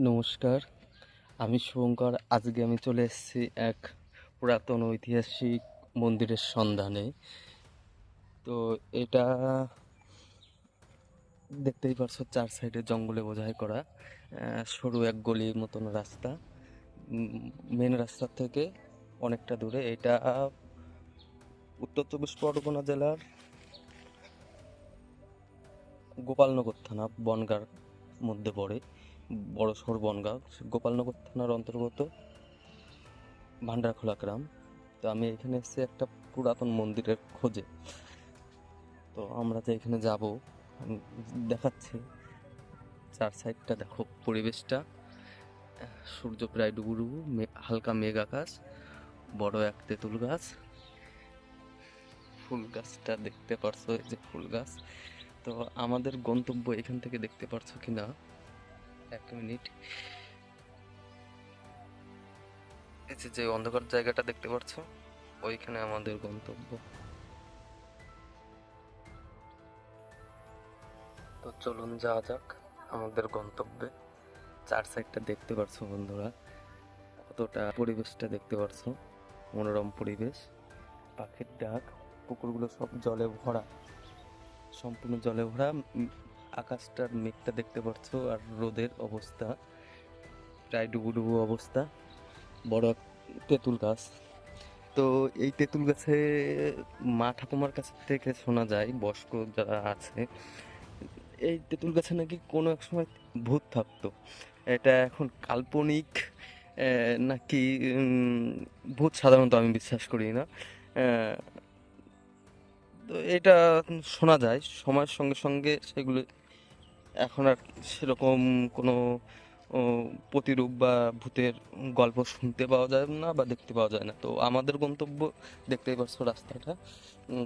নমস্কার, আমি শুভঙ্কর। আজকে আমি চলে এসেছি এক পুরাতন ঐতিহাসিক মন্দিরের সন্ধানে। তো এটা দেখতেই পারছো, চার সাইডে জঙ্গলে বোঝাই করা সরু এক গলির মতন রাস্তা। মেন রাস্তা থেকে অনেকটা দূরে। এটা উত্তর চব্বিশ পরগনা জেলার গোপালনগর থানা, বনগাঁর মধ্যে পড়ে। বড় শহর বনগাঁ, গোপালনগর থানার অন্তর্গত ভান্ডারখোলা গ্রাম। তো আমি এখানে এসেছি একটা পুরাতন মন্দিরের খোঁজে। তো আমরা যে এখানে যাব, আমি দেখাচ্ছি। চার সাইডটা দেখো, পরিবেশটা। সূর্য প্রায় ডুবু ডুবু, হালকা মেঘ আকাশ, বড় এক তেঁতুল গাছ। ফুল গাছটা দেখতে পারছো, এই যে ফুল গাছ। তো আমাদের গন্তব্য এখান থেকে দেখতে পারছো কিনা, এক মিনিট। এই যে অন্ধকার জায়গাটা দেখতে পারছো, ওইখানে আমাদের গন্তব্য। তো চলুন যাওয়া যাক আমাদের গন্তব্যে। চার সাইডটা দেখতে পারছো বন্ধুরা, কতটা পরিবেশটা দেখতে পারছো, মনোরম পরিবেশ। পাখির ডাক, পুকুরগুলো সব জলে ভরা, সম্পূর্ণ জলে ভরা। আকাশটার মেঘটা দেখতে পাচ্ছ, আর রোদের অবস্থা প্রায় ডুবু ডুবু অবস্থা। বড় এক তেঁতুল গাছ। তো এই তেঁতুল গাছে মা ঠাকুমার কাছ থেকে শোনা যায়, বয়স্ক যারা আছে, এই তেঁতুল গাছে নাকি কোনো এক সময় ভূত থাকতো। এটা এখন কাল্পনিক নাকি ভূত, সাধারণত আমি বিশ্বাস করি না। তো এটা শোনা যায়, সময়ের সঙ্গে সঙ্গে সেগুলো এখন আর সেরকম কোনো ও, প্রতিরূপ বা ভূতের গল্প শুনতে পাওয়া যায় না বা দেখতে পাওয়া যায় না। তো আমাদের গন্তব্য, দেখতেই পাচ্ছ রাস্তাটা,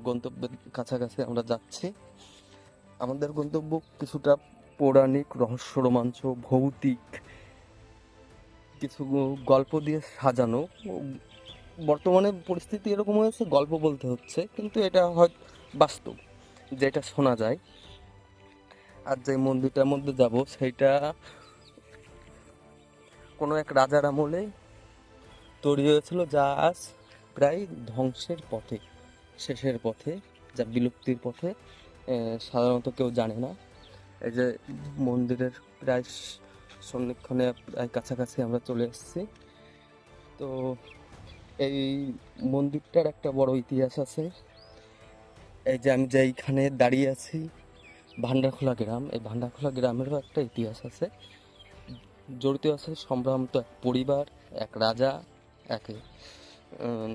গন্তব্যের কাছাকাছি আমরা যাচ্ছি। আমাদের গন্তব্য কিছুটা পৌরাণিক, রহস্য, রোমাঞ্চ, ভৌতিক কিছু গল্প দিয়ে সাজানো। বর্তমানে পরিস্থিতি এরকম হয়েছে, গল্প বলতে হচ্ছে, কিন্তু এটা হয় বাস্তব, যেটা শোনা যায়। আর যে মন্দিরটার মধ্যে যাব, সেইটা কোনো এক রাজার আমলে তৈরি হয়েছিল, যা আজ প্রায় ধ্বংসের পথে, শেষের পথে, যা বিলুপ্তির পথে। সাধারণত কেউ জানে না। এই যে মন্দিরের প্রায় সন্নিক্ষণে, প্রায় কাছাকাছি আমরা চলে এসেছি। তো এই মন্দিরটার একটা বড় ইতিহাস আছে। এই যে আমি যেইখানে দাঁড়িয়ে আছি, ভান্ডারখোলা গ্রাম, এই ভান্ডারখোলা গ্রামেরও একটা ইতিহাস আছে। জড়িত আছে সম্ভ্রান্ত এক পরিবার, এক রাজা, একে। উম,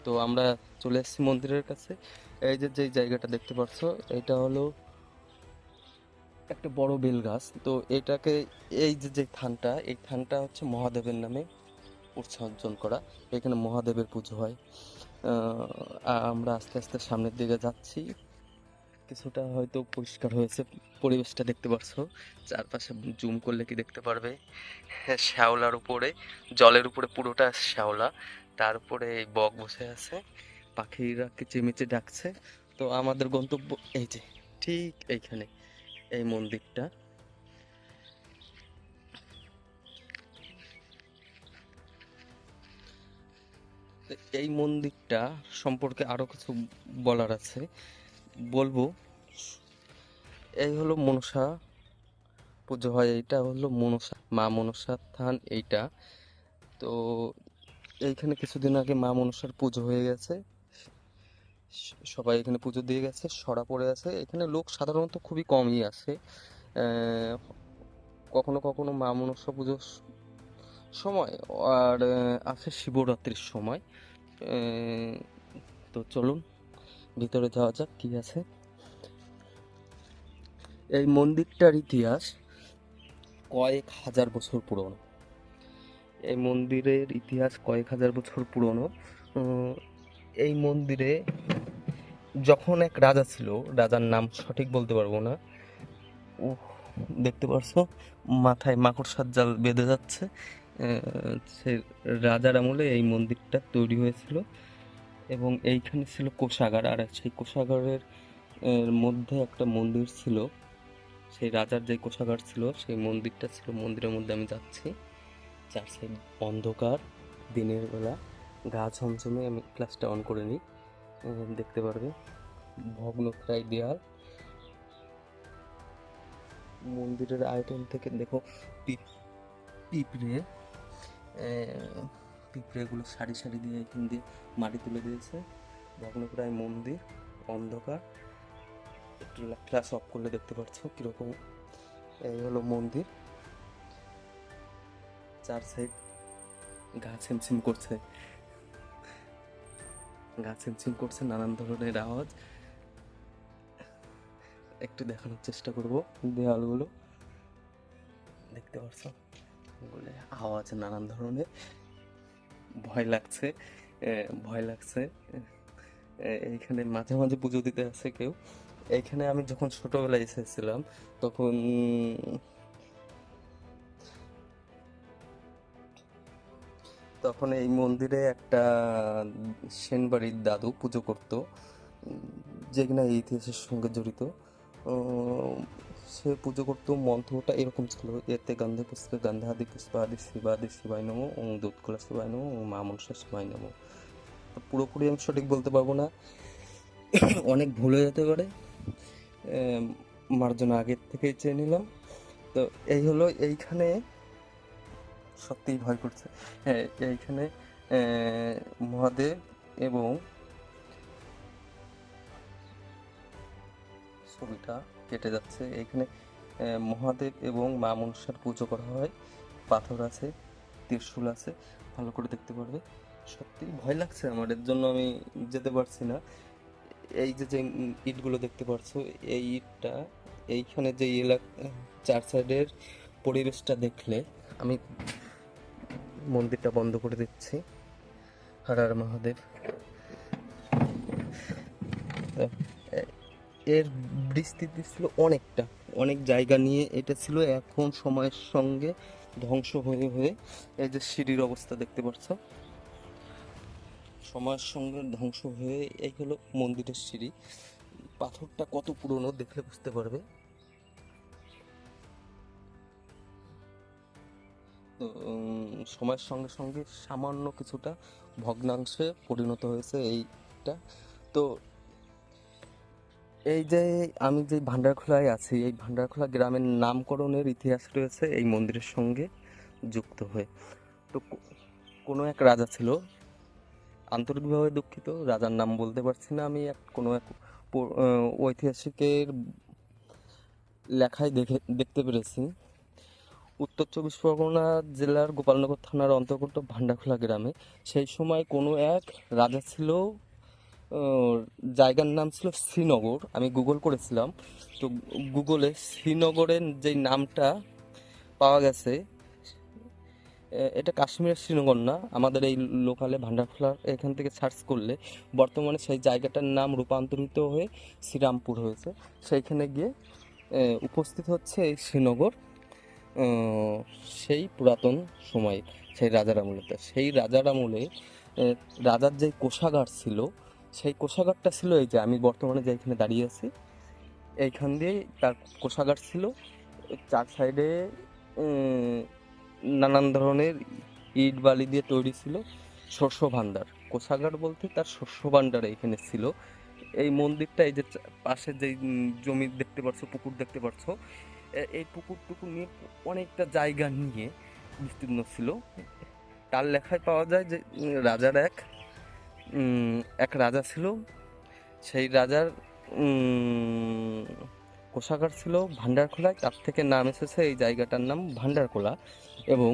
তো আমরা চলে এসেছি মন্দিরের কাছে। এই যে যেই জায়গাটা দেখতে পাচ্ছ, এটা হলো একটা বড় বেল গাছ। তো এটাকে, এই যে যে থানটা, এই থানটা হচ্ছে মহাদেবের নামে উৎসর্জন করা। এখানে মহাদেবের পুজো হয়। আমরা আস্তে আস্তে সামনের দিকে যাচ্ছি। কিছুটা হয়তো পরিষ্কার হয়েছে, পরিবেশটা দেখতে পাচ্ছ। চারপাশে জুম করলে কি দেখতে পারবে, শ্যাওলার উপরে, জলের উপরে পুরোটা শ্যাওলা, তার উপরে এই বক বসে আছে, পাখিরা কিচিমিচি ডাকছে। তো আমাদের গন্তব্য এই যে ঠিক এইখানে, এই মন্দিরটা। তো এই মন্দিরটা সম্পর্কে আরো কিছু বলার আছে, বলবো। এই হলো মনসা পুজো হয়, এইটা হলো মনসা, মা মনসার থান এইটা। তো এইখানে কিছুদিন আগে মা মনসার পুজো হয়ে গেছে। সবাই এখানে পুজো দিয়ে গেছে, সরা পড়ে আছে। এখানে লোক সাধারণত খুবই কমই আসে। কখনো কখনো মা মনসা পুজোর সময়, আর আছে শিবরাত্রির সময়। তো চলুন ভিতরে যাওয়া যাক কি আছে। এই মন্দিরটার ইতিহাস কয়েক হাজার বছর পুরনো। এই মন্দিরের ইতিহাস কয়েক হাজার বছর পুরনো। এই মন্দিরে যখন এক রাজা ছিল, রাজার নাম সঠিক বলতে পারবো না। ও, দেখতে পারছো মাথায় মাকড়সার জাল বেঁধে যাচ্ছে। সে রাজার আমলে এই মন্দিরটা তৈরি হয়েছিল, এবং এইখানে ছিল কোষাগার, আর সেই কোষাগারের মধ্যে একটা মন্দির ছিল। সেই রাজার যে কোষাগার ছিল সেই মন্দিরটা ছিল। মন্দিরের মধ্যে আমি যাচ্ছি, চার সাইড অন্ধকার, দিনের বেলা, গা ঝমঝমে। আমি ক্লাসটা অন করে নিই, দেখতে পারবে ভগ্নপ্রায় দেয়াল। মন্দিরের আয়তন থেকে দেখো পিঁপড়ে, পিঁপড়েগুলো সারি সারি দিয়ে এখান দিয়ে মাটি তুলে দিয়েছে। ভগ্নপ্রায় মন্দির, অন্ধকার। একটু ক্লাস অফ করলে দেখতে পাচ্ছ কিরকম। এই হলো মন্দির, চার সাইড গা ছিমছিম করছে, গা ছিমছিম করছে, নানান ধরনের আওয়াজ। একটু দেখানোর চেষ্টা করব। দেওয়ালগুলো দেখতে পাচ্ছ, ওগুলো আওয়াজ নানান ধরনের। ভয় লাগছে, ভয় লাগছে। এইখানে মাঝে মাঝে পুজো দিতে আসে কেউ। এইখানে আমি যখন ছোটবেলায় এসেছিলাম তখন তখন এই মন্দিরে একটা সেনবাড়ির দাদু পুজো করতো, যে কিনা এই ইতিহাসের সঙ্গে জড়িত। সে পুজো করতো, মন্ত্রটা এরকম ছিল: এতে গন্ধে পুষ্পে গন্ধাদি পুষ্পাদি শিবাদি শিবায় নমো, ওং দুধকুলা শিবায় নমো, ওং মা মনসা শিবায় নমো। পুরোপুরি আমি সঠিক বলতে পারবো না, অনেক ভুল হয়ে যেতে পারে, মার্জনা আগের থেকেই চেয়ে নিলাম। তো এই হলো, এইখানে সত্যিই ভয় করছে। হ্যাঁ, এইখানে মহাদেব এবং ছবিটা কেটে যাচ্ছে। এইখানে মহাদেব এবং মা মনসার পুজো করা হয়। পাথর আছে, ত্রিশূল আছে, ভালো করে দেখতে পারবে। সত্যি ভয় লাগছে আমার, এর জন্য আমি যেতে পারছি না। এই যে যে ইটগুলো দেখতে পারছো, এই ইটটা এইখানে যে চার সাইডের পরিবেশটা দেখলে, আমি মন্দিরটা বন্ধ করে দিচ্ছি। হর হর মহাদেব। এর বিস্তৃতি ছিল অনেকটা, অনেক জায়গা নিয়ে এটা ছিল। এখন সময়ের সঙ্গে ধ্বংস হয়ে হয়ে এই যে সিঁড়ির অবস্থা দেখতে পাচ্ছ, সময়ের সঙ্গে ধ্বংস হয়ে এই হলো মন্দিরের সিঁড়ি। পাথরটা কত পুরনো দেখলে বুঝতে পারবে। তো সময়ের সঙ্গে সঙ্গে সামান্য কিছুটা ভগ্নাংশে পরিণত হয়েছে এইটা। তো এই যে আমি যে ভান্ডারখোলায় আছি, এই ভান্ডারখোলা গ্রামের নামকরণের ইতিহাস রয়েছে এই মন্দিরের সঙ্গে যুক্ত হয়ে। তো কোনো এক রাজা ছিল, আন্তরিকভাবে দুঃখিত রাজার নাম বলতে পারছি না আমি, কোনো এক ঐতিহাসিকের লেখায় দেখতে পেরেছি। উত্তর চব্বিশ পরগনা জেলার গোপালনগর থানার অন্তর্গত ভান্ডারখোলা গ্রামে সেই সময় কোনো এক রাজা ছিল। জায়গার নাম ছিল শ্রীনগর। আমি গুগল করেছিলাম, তো গুগলে শ্রীনগরের যেই নামটা পাওয়া গেছে, এটা কাশ্মীরের শ্রীনগর না, আমাদের এই লোকালে ভান্ডারখোলা এখান থেকে সার্চ করলে বর্তমানে সেই জায়গাটার নাম রূপান্তরিত হয়ে শ্রীরামপুর হয়েছে। সেইখানে গিয়ে উপস্থিত হচ্ছে এই শ্রীনগর, সেই পুরাতন সময়ে, সেই রাজার আমলেতে। সেই রাজার আমলে রাজার যে কোষাগার ছিল, সেই কোষাগারটা ছিল এই যে আমি বর্তমানে যে এখানে দাঁড়িয়ে আছি, এইখান দিয়েই তার কোষাগার ছিল। চার সাইডে নানান ধরনের ইট বালি দিয়ে তৈরি ছিল শস্য ভাণ্ডার। কোষাগার বলতে তার শস্য ভাণ্ডার এখানে ছিল। এই মন্দিরটা, এই যে পাশে যে জমি দেখতে পাচ্ছ, পুকুর দেখতে পাচ্ছ, এই পুকুরটুকু নিয়ে অনেকটা জায়গা নিয়ে বিস্তীর্ণ ছিল। তার লেখায় পাওয়া যায় যে রাজার এক রাজা ছিল, সেই রাজার কোষাগার ছিল ভান্ডারখোলায়, তার থেকে নাম এসেছে এই জায়গাটার নাম ভান্ডারখোলা। এবং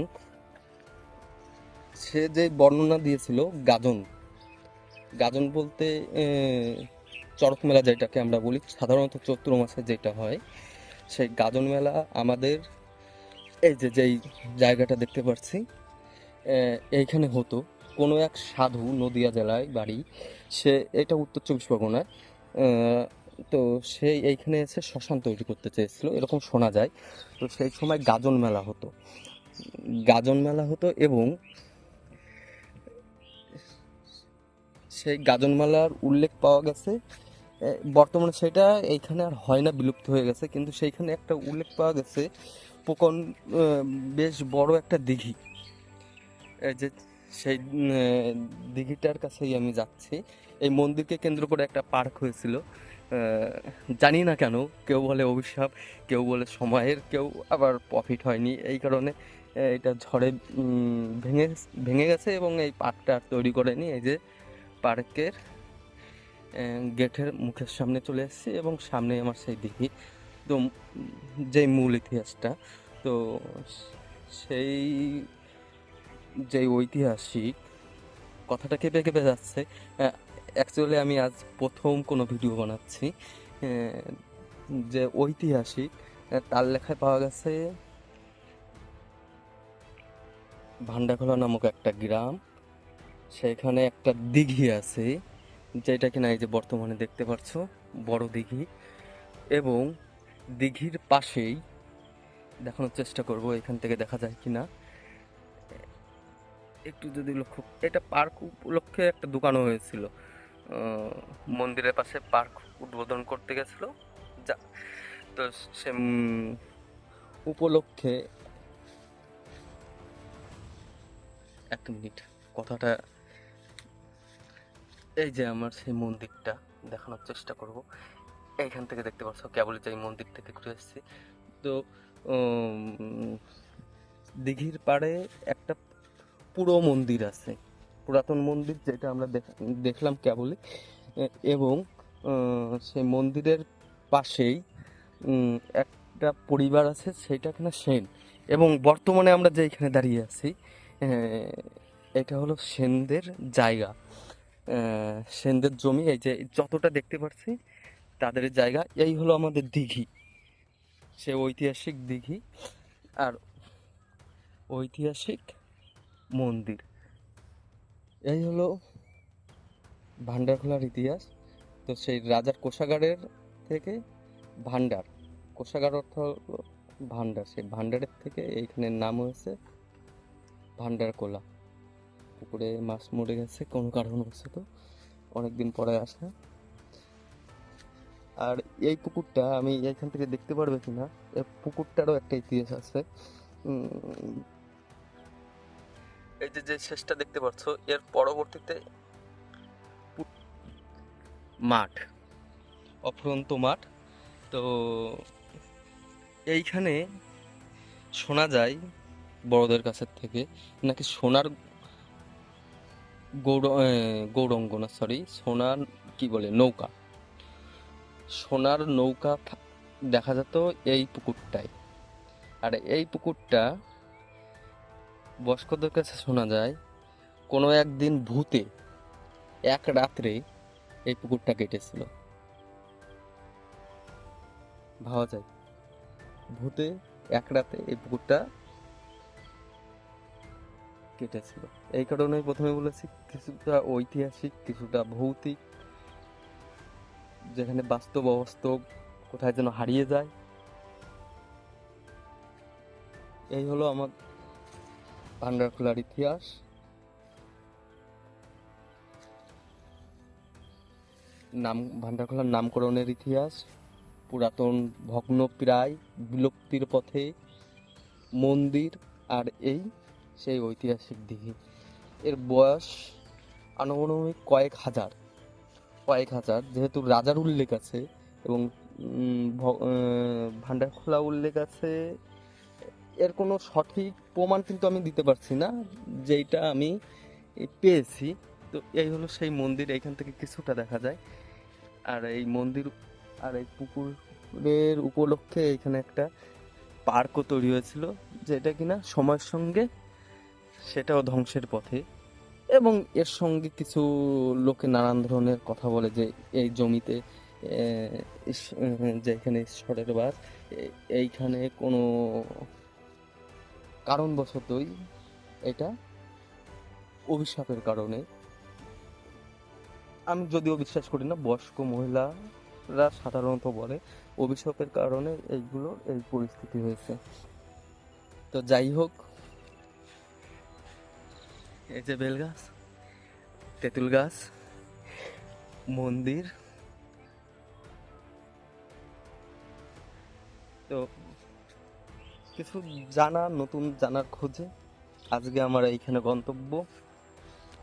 সে যে বর্ণনা দিয়েছিল গাজন, গাজন বলতে চড়ক মেলা যেটাকে আমরা বলি সাধারণত চৈত্র মাসে যেটা হয়, সেই গাজন মেলা আমাদের এই যে যেই জায়গাটা দেখতে পাচ্ছি এইখানে হতো। কোনো এক সাধু, নদিয়া জেলায় বাড়ি, সে, এটা উত্তর চব্বিশ পরগনায়, তো সেই এইখানে এসে শ্মশান তৈরি করতে চেয়েছিল এরকম শোনা যায়। তো সেই সময় গাজন মেলা হতো, গাজন মেলা হতো। এবং সেই গাজন মেলার উল্লেখ পাওয়া গেছে বর্তমানে সেটা এইখানে আর হয় না, বিলুপ্ত হয়ে গেছে। কিন্তু সেইখানে একটা উল্লেখ পাওয়া গেছে, পোকন বেশ বড় একটা দিঘি। এই যে সেই দিঘিটার কাছেই আমি যাচ্ছি। এই মন্দিরকে কেন্দ্র করে একটা পার্ক হয়েছিল। জানি না কেন, কেউ বলে অভিশাপ, কেউ বলে সময়ের, কেউ আবার প্রফিট হয়নি এই কারণে এটা ঝড়ে ভেঙে ভেঙে গেছে এবং এই পার্কটা আর তৈরি করেনি। এই যে পার্কের গেটের মুখের সামনে চলে এসেছি এবং সামনে আমার সেই দিঘি। তো যেই মূল ইতিহাসটা, তো সেই যে ঐতিহাসিক কথাটা কেঁপে কেঁপে যাচ্ছে। অ্যাকচুয়ালি আমি আজ প্রথম কোনো ভিডিও বানাচ্ছি। যে ঐতিহাসিক, তার লেখায় পাওয়া গেছে ভান্ডাখোলা নামক একটা গ্রাম, সেখানে একটা দিঘি আছে, যেটা কিনা এই যে বর্তমানে দেখতে পাচ্ছ, বড় দিঘি। এবং দিঘির পাশেই দেখানোর চেষ্টা করব এখান থেকে দেখা যায় কিনা, একটু যদি লক্ষ্য, এটা পার্ক উপলক্ষে একটা দোকানও হয়েছিল। মন্দিরের পাশে পার্ক উদ্বোধন করতে গেছিল, যা তো সে উপলক্ষে, এক মিনিট কথাটা, এই যে আমার সেই মন্দিরটা দেখানোর চেষ্টা করব। এইখান থেকে দেখতে পাচ্ছ, কেবল যে মন্দির থেকে ঘুরে এসেছি। তো দিঘির পাড়ে একটা পুরো মন্দির আছে, পুরাতন মন্দির, যেটা আমরা দেখলাম কেবলই। এবং সেই মন্দিরের পাশেই একটা পরিবার আছে, সেটা কিনা সেন। এবং বর্তমানে আমরা যেখানে দাঁড়িয়ে আছি, এটা হলো সেনদের জায়গা, সেনদের জমি। এই যে যতটা দেখতে পাচ্ছি তাদের জায়গা। এই হলো আমাদের দিঘি, সে ঐতিহাসিক দিঘি আর ঐতিহাসিক মন্দির। এই হলো ভান্ডারখোলার ইতিহাস। তো সেই রাজার কোষাগারের থেকে, ভান্ডার, কোষাগার অর্থ ভান্ডার, সেই ভান্ডারের থেকে এইখানের নাম হয়েছে ভান্ডারকোলা। পুকুরে মাছ মরে গেছে কোনো কারণবশত, অনেকদিন পরে আসা। আর এই পুকুরটা আমি এইখান থেকে দেখতে পারবে কিনা, এই পুকুরটারও একটা ইতিহাস আছে। এই যে যে শেষটা দেখতে পাচ্ছ, এর পরবর্তীতে মাঠ, অফুরন্ত মাঠ। তো এইখানে শোনা যায় বড়দের কাছের থেকে নাকি সোনার গৌরঙ্গ না, সরি, সোনার কি বলে, নৌকা, সোনার নৌকা দেখা যেত এই পুকুরটায়। আর এই পুকুরটা বয়স্কদের কাছে শোনা যায় কোনো একদিন ভূতে এক রাত্রে এই পুকুরটা কেটেছিল। ভাবা যায়, ভূতে এক রাতে এই পুকুরটা কেটেছিল। এই কারণেই প্রথমে বলেছি কিছুটা ঐতিহাসিক, কিছুটা ভৌতিক, যেখানে বাস্তব অবাস্তব কোথায় যেন হারিয়ে যায়। এই হলো আমার ভান্ডারখোলার ইতিহাস। ভান্ডারখোলার নামকরণের ইতিহাস, পুরাতন ভগ্নপ্রায় বিলুপ্তির পথে মন্দির, আর এই সেই ঐতিহাসিক দিঘি। এর বয়স আনুমানিক কয়েক হাজার, যেহেতু রাজার উল্লেখ আছে এবং ভান্ডারখোলা উল্লেখ আছে, এর কোনো সঠিক প্রমাণ কিন্তু আমি দিতে পারছি না, যেইটা আমি পেয়েছি। তো এই হলো সেই মন্দির, এইখান থেকে কিছুটা দেখা যায়। আর এই মন্দির আর এই পুকুরের উপলক্ষে এখানে একটা পার্কও তৈরি হয়েছিল, যেটা কিনা সময়ের সঙ্গে সেটাও ধ্বংসের পথে। এবং এর সঙ্গে কিছু লোকে নানান ধরনের কথা বলে যে এই জমিতে যেখানে ঈশ্বরের বাস, এইখানে কোনো কারণবশতই এটা অভিশাপের কারণে, আমি যদিও বিশ্বাস করি না, বয়স্ক মহিলারা সাধারণত বলে অভিশাপের কারণে এইগুলো এই পরিস্থিতি হয়েছে। তো যাই হোক, এই যে বেল গাছ, তেঁতুল গাছ, মন্দির, তো কিছু নতুন জানার খোঁজে আজকে আমার এইখানে গন্তব্য।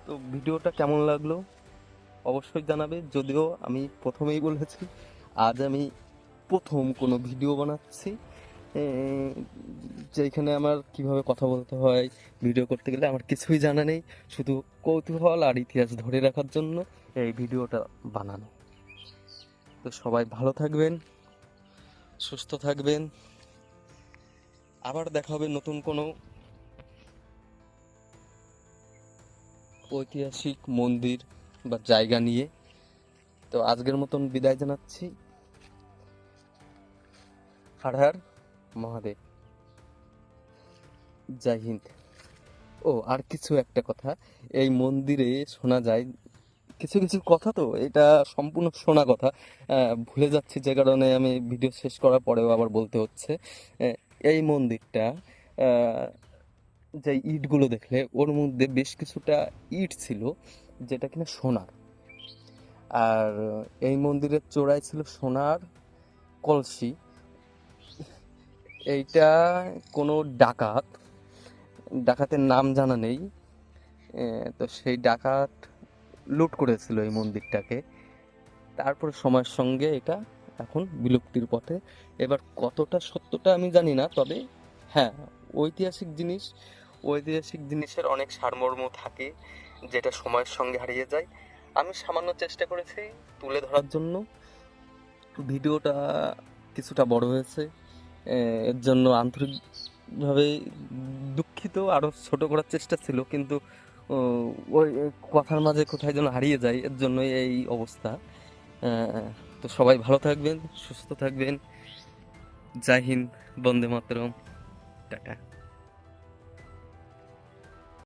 তো ভিডিওটা কেমন লাগলো অবশ্যই জানাবে। যদিও আমি প্রথমেই বলেছি আজ আমি প্রথম কোনো ভিডিও বানাচ্ছি, এ, যেখানে আমার কিভাবে কথা বলতে হয় ভিডিও করতে গেলে আমার কিছুই জানা নেই, শুধু কৌতূহল আর ইতিহাস ধরে রাখার জন্য এই ভিডিওটা বানানো। তো সবাই ভালো থাকবেন, সুস্থ থাকবেন, আবার দেখা হবে নতুন কোনো ঐতিহাসিক মন্দির বা জায়গা নিয়ে। তো আজকের মতন বিদায় জানাচ্ছি। হর হর মহাদেব, জয় হিন্দ। ও আর কিছু একটা কথা, এই মন্দিরে শোনা যায় কিছু কিছু কথা, তো এটা সম্পূর্ণ শোনা কথা, ভুলে যাচ্ছি যে কারণে আমি ভিডিও শেষ করার পরেও আবার বলতে হচ্ছে। এই মন্দিরটা, যে ইটগুলো দেখলে ওর মধ্যে বেশ কিছুটা ইট ছিল যেটা কিনা সোনার। আর এই মন্দিরের চূড়ায় ছিল সোনার কলসি। এইটা কোনো ডাকাতের নাম জানা নেই, তো সেই ডাকাত লুট করেছিল এই মন্দিরটাকে। তারপরে সময়ের সঙ্গে এটা এখন বিলুপ্তির পথে। এবার কতটা সত্যটা আমি জানি না, তবে হ্যাঁ, ঐতিহাসিক জিনিসের অনেক সারমর্ম থাকে যেটা সময়ের সঙ্গে হারিয়ে যায়। আমি সামান্য চেষ্টা করেছি তুলে ধরার জন্য। ভিডিওটা কিছুটা বড় হয়েছে, এর জন্য আন্তরিকভাবে দুঃখিত। আরও ছোট করার চেষ্টা ছিল, কিন্তু ওই কথার মাঝে কোথায় যেন হারিয়ে যায়, এর জন্যই এই অবস্থা। তো সবাই ভালো থাকবেন, সুস্থ থাকবেন। জয় হিন্দ, বন্দে মাতরম, টাটা।